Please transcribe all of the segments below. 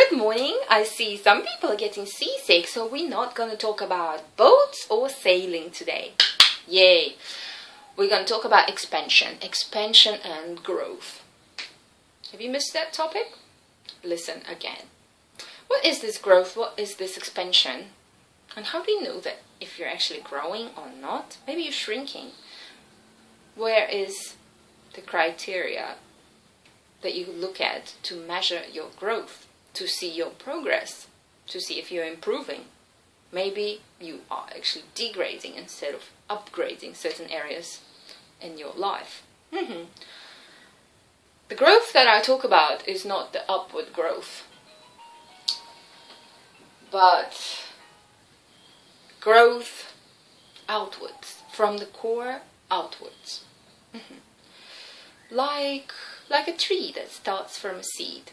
Good morning. I see some people are getting seasick, so we're not going to talk about boats or sailing today. Yay! We're going to talk about expansion and growth. Have you missed that topic? Listen again. What is this growth? What is this expansion? And how do you know that if you're actually growing or not? Maybe you're shrinking. Where is the criteria that you look at to measure your growth, to see your progress, to see if you're improving? Maybe you are actually degrading instead of upgrading certain areas in your life. The growth that I talk about is not the upward growth, but growth outwards, from the core outwards. Like a tree that starts from a seed,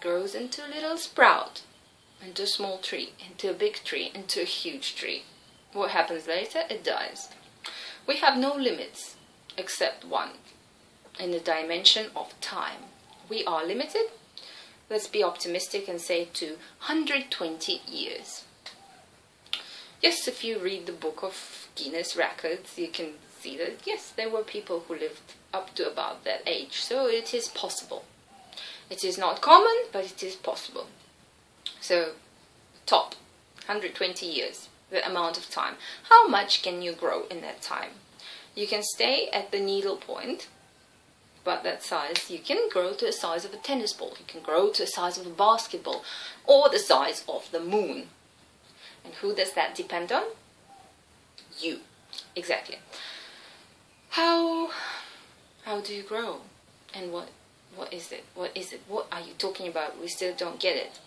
grows into a little sprout, into a small tree, into a big tree, into a huge tree. What happens later? It dies. We have no limits except one, in the dimension of time. We are limited. Let's be optimistic and say to 120 years. Yes, if you read the book of Guinness records, you can see that, yes, there were people who lived up to about that age. So it is possible. It is not common, but it is possible. So, top, 120 years, the amount of time. How much can you grow in that time? You can stay at the needle point, but that size, you can grow to the size of a tennis ball. You can grow to the size of a basketball, or the size of the moon. And who does that depend on? You. Exactly. How do you grow? And what is it? What is it? What are you talking about? We still don't get it.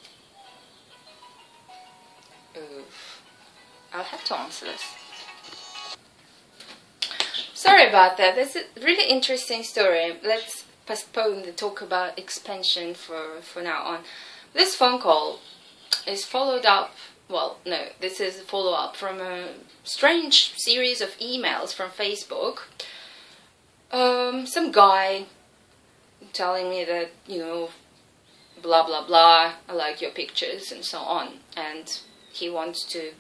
I'll have to answer this. Sorry about that. That's a really interesting story. Let's postpone the talk about expansion for now on. This phone call is followed up. Well, no, this is a follow-up from a strange series of emails from Facebook. Some guy telling me that, you know, blah blah blah, I like your pictures and so on. And he wants to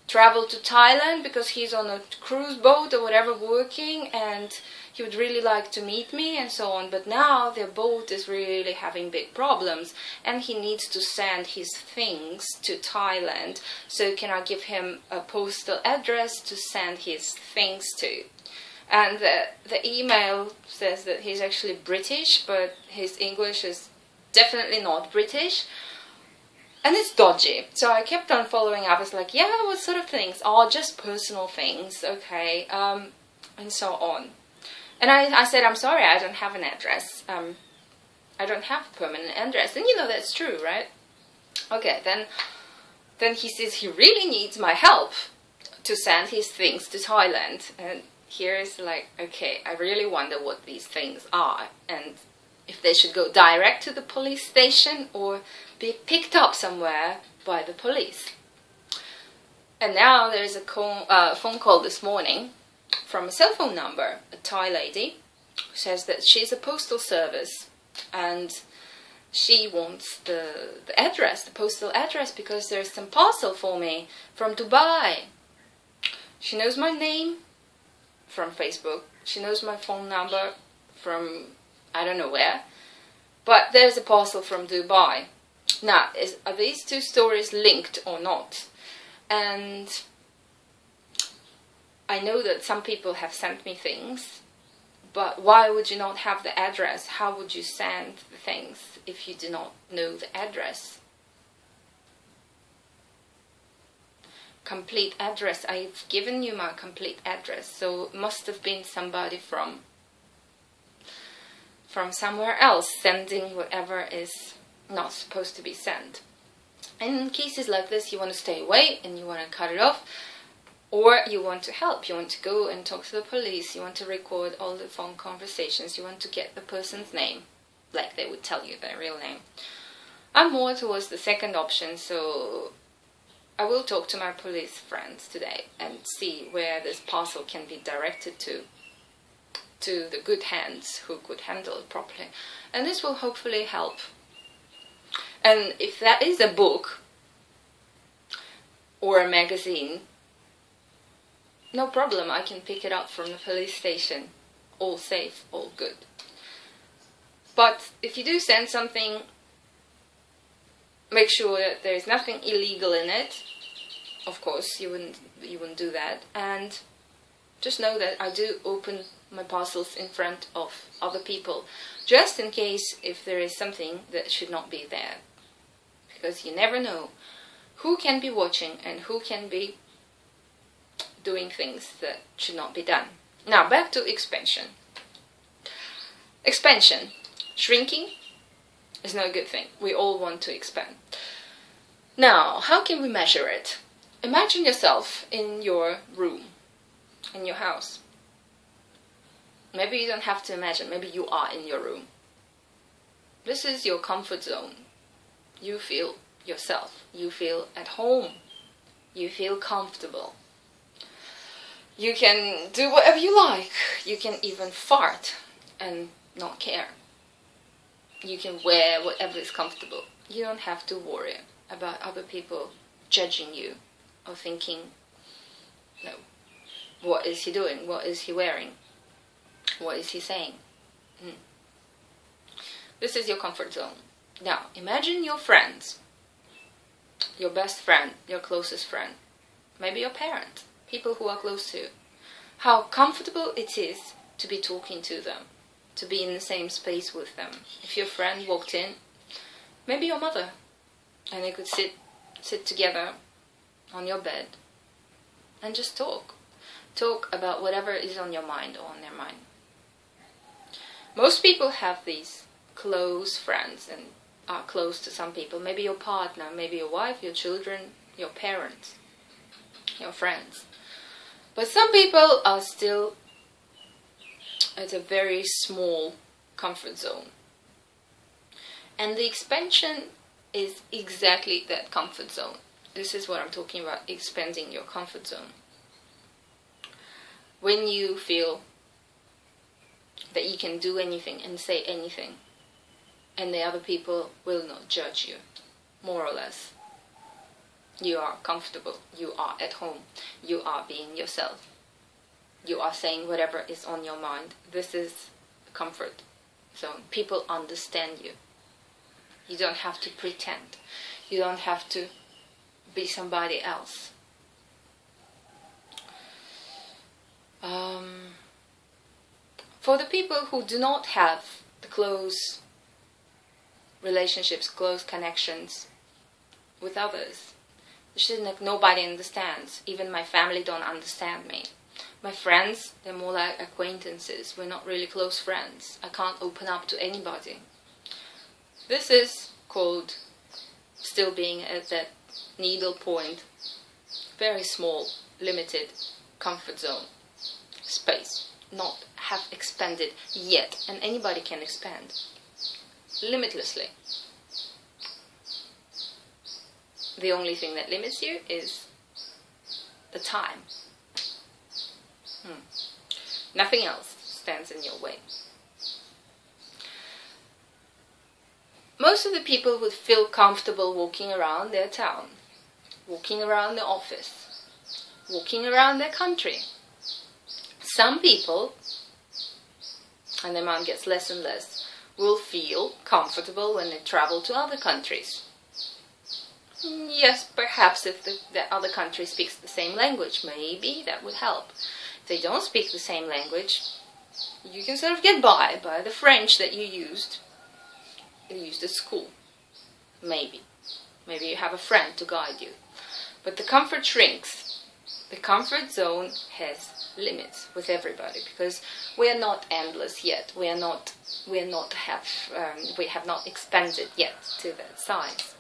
travel to Thailand because he's on a cruise boat or whatever working, and he would really like to meet me and so on. But now their boat is really having big problems and he needs to send his things to Thailand. So can I give him a postal address to send his things to? And the email says that he's actually British, but his English is definitely not British. And it's dodgy. So I kept on following up. It's like, yeah, what sort of things? Oh, just personal things. Okay. And so on. And I said, I'm sorry, I don't have an address. I don't have a permanent address. And you know that's true, right? Okay, then he says he really needs my help to send his things to Thailand. And here is like, okay, I really wonder what these things are. And if they should go direct to the police station or be picked up somewhere by the police. And now there's a phone call this morning from a cell phone number, a Thai lady, who says that she's a postal service and she wants the address, the postal address, because there's some parcel for me from Dubai. She knows my name from Facebook. She knows my phone number from I don't know where, but there's a parcel from Dubai. Now, are these two stories linked or not? And I know that some people have sent me things, but why would you not have the address? How would you send the things if you do not know the address? Complete address. I've given you my complete address, so it must have been somebody from somewhere else sending whatever is not supposed to be sent. And in cases like this, you want to stay away and you want to cut it off, or you want to help. You want to go and talk to the police. You want to record all the phone conversations. You want to get the person's name, like they would tell you their real name. I'm more towards the second option, so I will talk to my police friends today and see where this parcel can be directed to the good hands who could handle it properly. And this will hopefully help. And if that is a book or a magazine, no problem, I can pick it up from the police station. All safe, all good. But if you do send something, make sure that there's nothing illegal in it. Of course, you wouldn't do that. And just know that I do open my parcels in front of other people, just in case if there is something that should not be there. Because you never know who can be watching and who can be doing things that should not be done. Now, back to expansion. Expansion. Shrinking is no good thing. We all want to expand. Now, how can we measure it? Imagine yourself in your room, in your house. Maybe you don't have to imagine, maybe you are in your room. This is your comfort zone. You feel yourself. You feel at home. You feel comfortable. You can do whatever you like. You can even fart and not care. You can wear whatever is comfortable. You don't have to worry about other people judging you or thinking, no, what is he doing? What is he wearing? What is he saying? This is your comfort zone. Now, imagine your friends, your best friend, your closest friend, maybe your parents, people who are close to you. How comfortable it is to be talking to them, to be in the same space with them. If your friend walked in, maybe your mother, and they could sit together on your bed and just talk. Talk about whatever is on your mind or on their mind. Most people have these close friends and are close to some people. Maybe your partner, maybe your wife, your children, your parents, your friends. But some people are still at a very small comfort zone. And the expansion is exactly that comfort zone. This is what I'm talking about, expanding your comfort zone. When you feel that you can do anything and say anything, and the other people will not judge you, more or less. You are comfortable, you are at home, you are being yourself. You are saying whatever is on your mind. This is comfort zone. People understand you. You don't have to pretend. You don't have to be somebody else. For the people who do not have the close relationships, close connections with others, nobody understands. Even my family don't understand me. My friends, they're more like acquaintances. We're not really close friends. I can't open up to anybody. This is called still being at that needle point, very small, limited comfort zone space, not have expanded yet, and anybody can expand limitlessly. The only thing that limits you is the time. Nothing else stands in your way. Most of the people would feel comfortable walking around their town, walking around the office, walking around their country. Some people, and the amount gets less and less, will feel comfortable when they travel to other countries. Yes, perhaps if the other country speaks the same language, maybe that would help. If they don't speak the same language, you can sort of get by the French that you used at school. Maybe you have a friend to guide you. But the comfort shrinks. The comfort zone has limits with everybody, because we are not endless yet. We have not expanded yet to that size.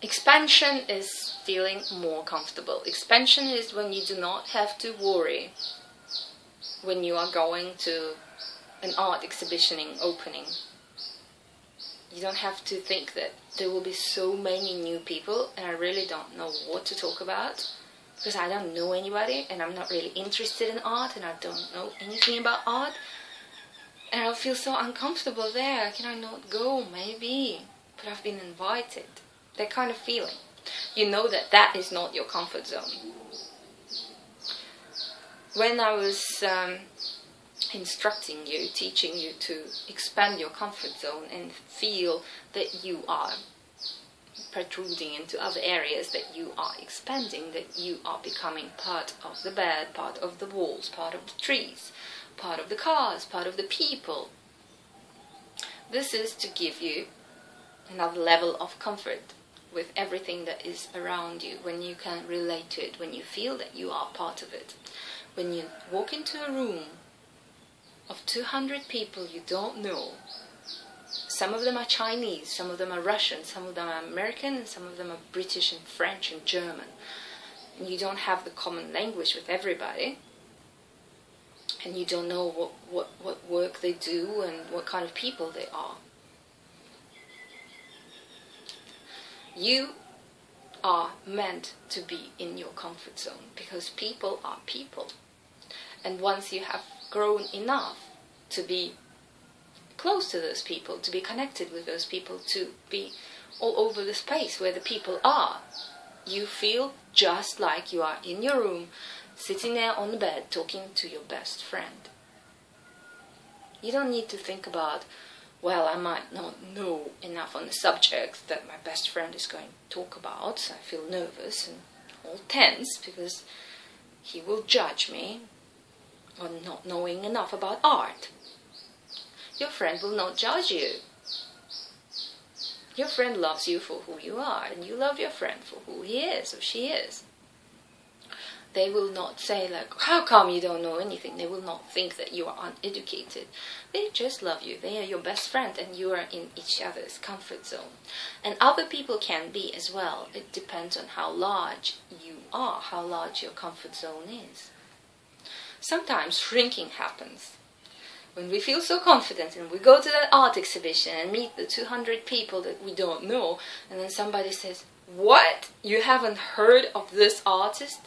Expansion is feeling more comfortable. Expansion is when you do not have to worry when you are going to an art exhibition opening. You don't have to think that there will be so many new people and I really don't know what to talk about because I don't know anybody and I'm not really interested in art and I don't know anything about art. And I'll feel so uncomfortable there. Can I not go? Maybe. But I've been invited. That kind of feeling. You know that that is not your comfort zone. When I was instructing you, teaching you to expand your comfort zone and feel that you are protruding into other areas, that you are expanding, that you are becoming part of the bed, part of the walls, part of the trees, part of the cars, part of the people. This is to give you another level of comfort with everything that is around you, when you can relate to it, when you feel that you are part of it. When you walk into a room of 200 people you don't know, some of them are Chinese, some of them are Russian, some of them are American, and some of them are British and French and German. And you don't have the common language with everybody. And you don't know what work they do and what kind of people they are. You are meant to be in your comfort zone, because people are people. And once you have grown enough to be close to those people, to be connected with those people, to be all over the space where the people are, you feel just like you are in your room, sitting there on the bed talking to your best friend. You don't need to think about, well, I might not know enough on the subject that my best friend is going to talk about. I feel nervous and all tense because he will judge me on not knowing enough about art. Your friend will not judge you. Your friend loves you for who you are, and you love your friend for who he is or she is. They will not say like, how come you don't know anything? They will not think that you are uneducated. They just love you. They are your best friend, and you are in each other's comfort zone. And other people can be as well. It depends on how large you are, how large your comfort zone is. Sometimes shrinking happens. When we feel so confident and we go to that art exhibition and meet the 200 people that we don't know, and then somebody says, what? You haven't heard of this artist?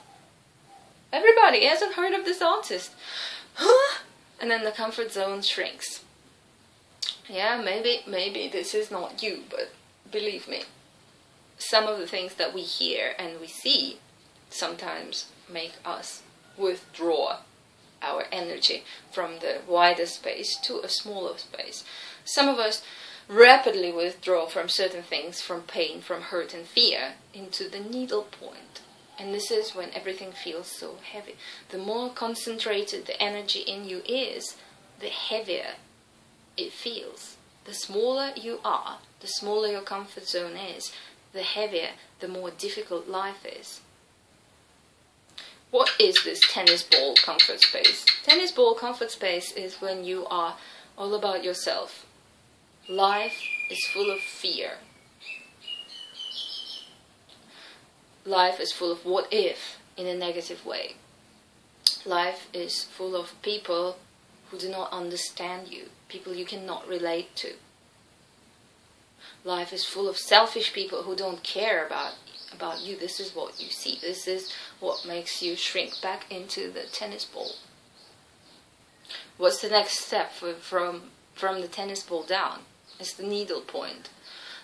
Everybody hasn't heard of this artist. Huh? And then the comfort zone shrinks. Yeah, maybe this is not you, but believe me, some of the things that we hear and we see sometimes make us withdraw our energy from the wider space to a smaller space. Some of us rapidly withdraw from certain things, from pain, from hurt and fear, into the needle point. And this is when everything feels so heavy. The more concentrated the energy in you is, the heavier it feels. The smaller you are, the smaller your comfort zone is, the heavier, the more difficult life is. What is this tennis ball comfort space? Tennis ball comfort space is when you are all about yourself. Life is full of fear. Life is full of what if in a negative way. Life is full of people who do not understand you, people you cannot relate to. Life is full of selfish people who don't care about you. This is what you see. This is what makes you shrink back into the tennis ball. What's the next step from the tennis ball down? It's the needle point.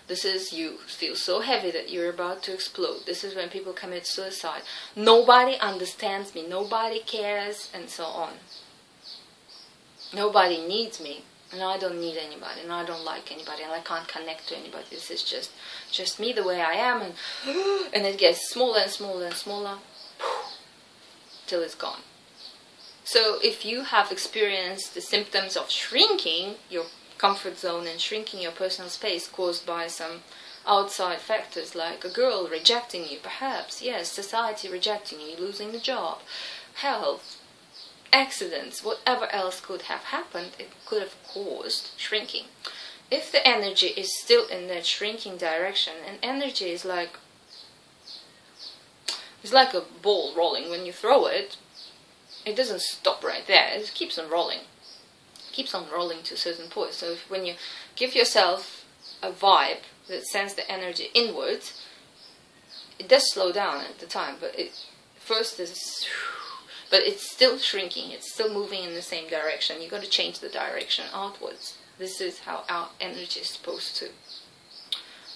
This is you feel so heavy that you're about to explode. This is when people commit suicide. Nobody understands me. Nobody cares, and so on. Nobody needs me, and I don't need anybody, and I don't like anybody, and I can't connect to anybody. This is just me the way I am, and it gets smaller and smaller and smaller till it's gone. So if you have experienced the symptoms of shrinking your comfort zone and shrinking your personal space caused by some outside factors like a girl rejecting you, perhaps, yes, society rejecting you, losing the job, health, accidents, whatever else could have happened, it could have caused shrinking. If the energy is still in that shrinking direction, and energy is like a ball rolling. When you throw it, it doesn't stop right there. It keeps on rolling. It keeps on rolling to a certain point. So when you give yourself a vibe that sends the energy inwards, it does slow down at the time, but it first is but it's still shrinking, it's still moving in the same direction. You got to change the direction outwards. This is how our energy is supposed to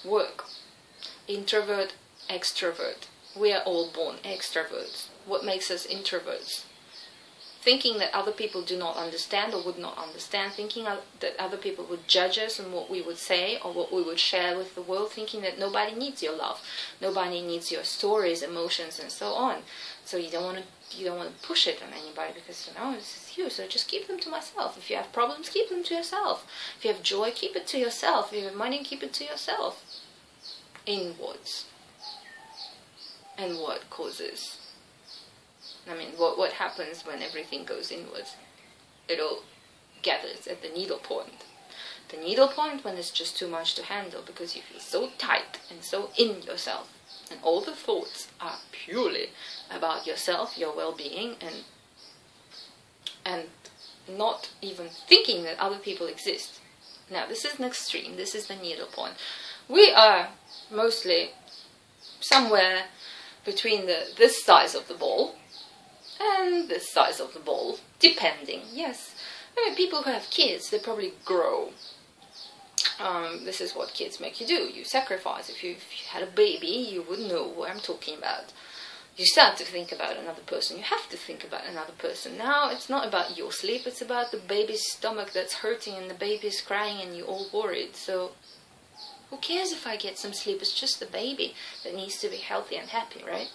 work. Introvert, extrovert. We are all born extroverts. What makes us introverts? Thinking that other people do not understand or would not understand, thinking that other people would judge us on what we would say or what we would share with the world, thinking that nobody needs your love, nobody needs your stories, emotions, and so on. So you don't want to push it on anybody, because this is you, so just keep them to myself. If you have problems, keep them to yourself. If you have joy, keep it to yourself. If you have money, keep it to yourself. Inwards. And what causes? What happens when everything goes inwards? It all gathers at the needle point. The needle point when it's just too much to handle, because you feel so tight and so in yourself. And all the thoughts are purely about yourself, your well-being, and not even thinking that other people exist. Now, this is an extreme. This is the needle point. We are mostly somewhere between this size of the ball and this size of the ball, depending. Yes, people who have kids, they probably grow. This is what kids make you do. You sacrifice. If you had a baby, you would know what I'm talking about. You start to think about another person. You have to think about another person. Now, it's not about your sleep. It's about the baby's stomach that's hurting and the baby's crying and you're all worried. So, who cares if I get some sleep? It's just the baby that needs to be healthy and happy, right?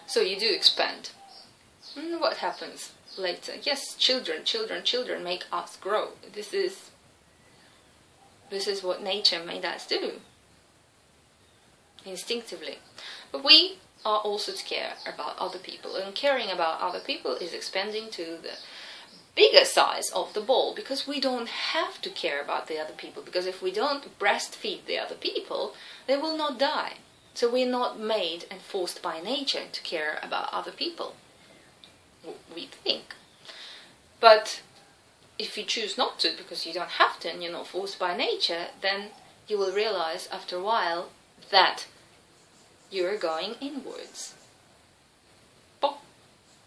So you do expand. And what happens later? Yes, children make us grow. This is what nature made us do, instinctively. But we are also to care about other people, and caring about other people is expanding to the bigger size of the ball, because we don't have to care about the other people, because if we don't breastfeed the other people, they will not die. So we're not made and forced by nature to care about other people, we think. But if you choose not to, because you don't have to and you're not forced by nature, then you will realize after a while that you're going inwards. Pop!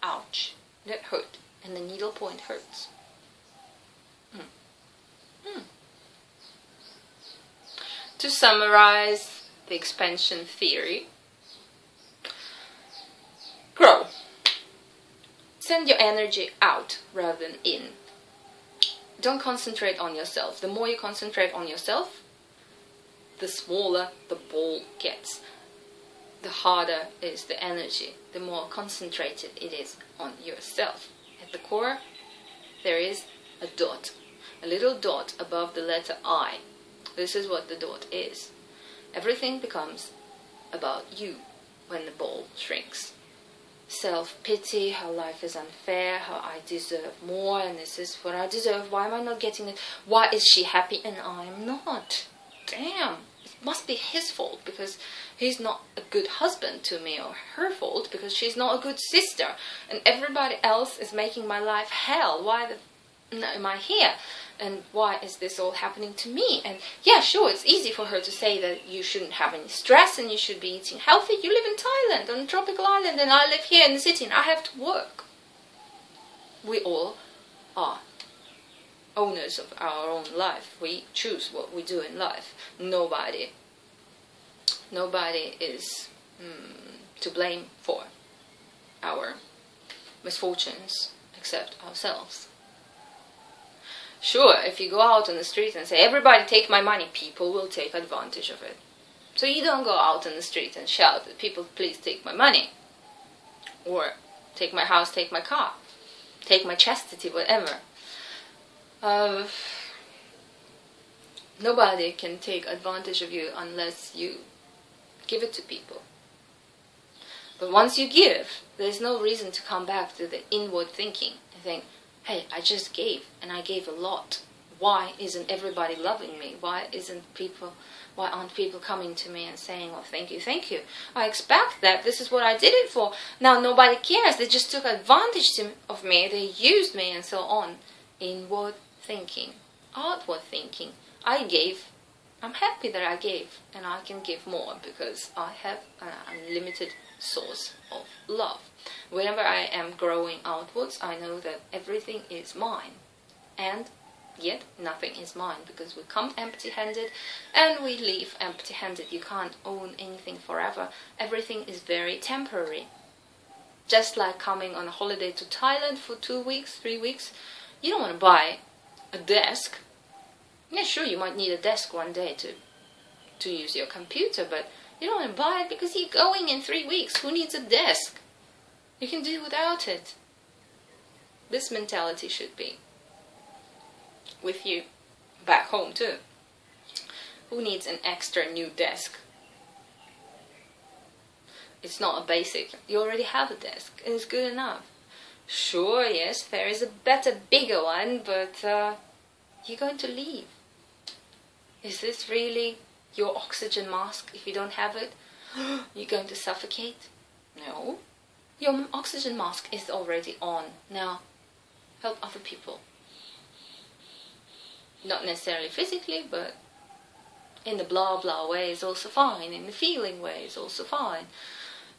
Ouch! That hurt. And the needle point hurts. To summarize the expansion theory, grow. Send your energy out rather than in. Don't concentrate on yourself. The more you concentrate on yourself, the smaller the ball gets. The harder is the energy, the more concentrated it is on yourself. At the core, there is a dot, a little dot above the letter I. This is what the dot is. Everything becomes about you when the ball shrinks. Self-pity, how life is unfair, how I deserve more, and this is what I deserve. Why am I not getting it? Why is she happy and I'm not? Damn, it must be his fault because he's not a good husband to me, or her fault because she's not a good sister, and everybody else is making my life hell. Why am I here? And why is this all happening to me? And yeah, sure, it's easy for her to say that you shouldn't have any stress and you should be eating healthy. You live in Thailand, on a tropical island, and I live here in the city and I have to work. We all are owners of our own life. We choose what we do in life. Nobody is to blame for our misfortunes except ourselves. Sure, if you go out on the street and say, everybody take my money, people will take advantage of it. So you don't go out on the street and shout that people please take my money. Or take my house, take my car, take my chastity, whatever. Nobody can take advantage of you unless you give it to people. But once you give, there's no reason to come back to the inward thinking and think, hey, I just gave, and I gave a lot. Why isn't everybody loving me? Why aren't people coming to me and saying, oh, thank you. I expect that. This is what I did it for. Now nobody cares. They just took advantage of me. They used me and so on. Inward thinking. Outward thinking. I gave I'm happy that I gave, and I can give more because I have an unlimited source of love. Whenever I am growing outwards, I know that everything is mine, and yet nothing is mine, because we come empty-handed and we leave empty-handed. You can't own anything forever. Everything is very temporary. Just like coming on a holiday to Thailand for 2 weeks, 3 weeks, you don't want to buy a desk. Yeah, sure, you might need a desk one day to use your computer, but you don't want to buy it because you're going in 3 weeks. Who needs a desk? You can do without it. This mentality should be with you back home too. Who needs an extra new desk? It's not a basic. You already have a desk. It's good enough. Sure, yes, there is a better, bigger one, but you're going to leave. Is this really your oxygen mask? If you don't have it, you're going to suffocate? No. Your oxygen mask is already on. Now, help other people. Not necessarily physically, but in the blah blah way is also fine. In the feeling way is also fine.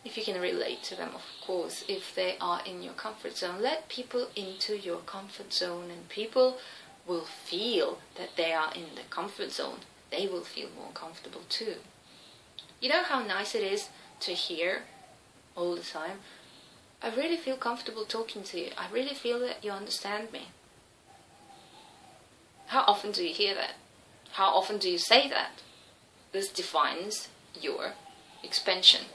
If you can relate to them, of course, if they are in your comfort zone. Let people into your comfort zone, and people will feel that they are in the comfort zone. They will feel more comfortable too. You know how nice it is to hear all the time, I really feel comfortable talking to you. I really feel that you understand me. How often do you hear that? How often do you say that? This defines your expansion.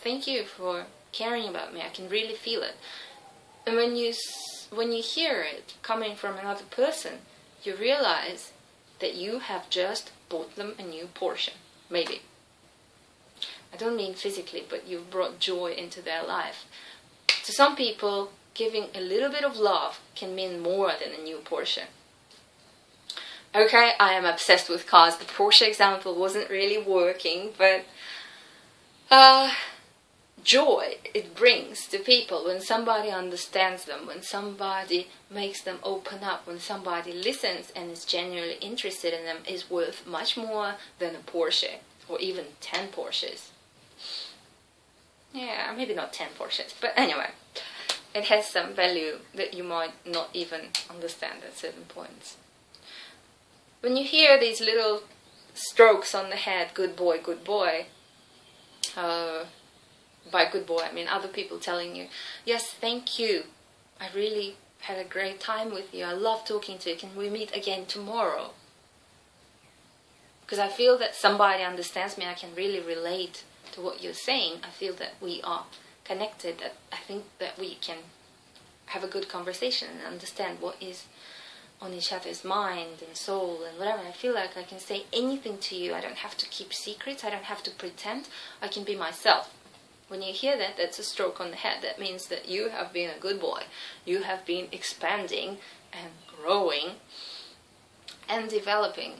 Thank you for caring about me. I can really feel it. And when you hear it coming from another person, you realize that you have just bought them a new Porsche. Maybe. I don't mean physically, but you've brought joy into their life. To some people, giving a little bit of love can mean more than a new Porsche. Okay, I am obsessed with cars. The Porsche example wasn't really working, but joy it brings to people when somebody understands them, when somebody makes them open up, when somebody listens and is genuinely interested in them, is worth much more than a Porsche, or even 10 Porsches. Yeah, maybe not 10 Porsches, but anyway, it has some value that you might not even understand at certain points. When you hear these little strokes on the head, good boy, by good boy, I mean other people telling you, yes, thank you, I really had a great time with you, I love talking to you, can we meet again tomorrow? Because I feel that somebody understands me, I can really relate to what you're saying, I feel that we are connected, that I think that we can have a good conversation and understand what is on each other's mind and soul and whatever. I feel like I can say anything to you, I don't have to keep secrets, I don't have to pretend, I can be myself. When you hear that, that's a stroke on the head. That means that you have been a good boy. You have been expanding and growing and developing.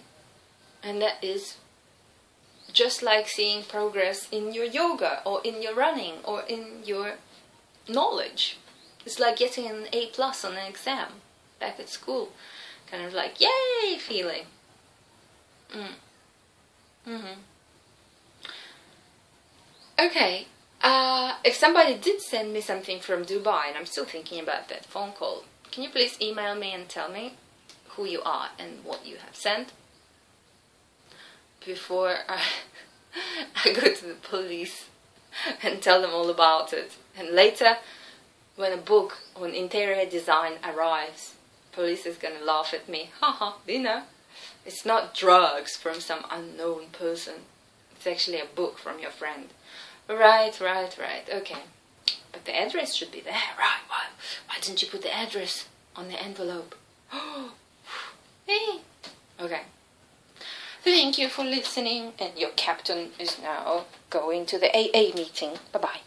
And that is just like seeing progress in your yoga or in your running or in your knowledge. It's like getting an A+ on an exam back at school. Kind of like, yay feeling. Okay. If somebody did send me something from Dubai, and I'm still thinking about that phone call, can you please email me and tell me who you are and what you have sent before I go to the police and tell them all about it. And later, when a book on interior design arrives, police is going to laugh at me. Haha, Dina, it's not drugs from some unknown person. It's actually a book from your friend. Right, okay. But the address should be there, right? Why didn't you put the address on the envelope? Hey. Okay. Thank you for listening, and your captain is now going to the AA meeting. Bye-bye.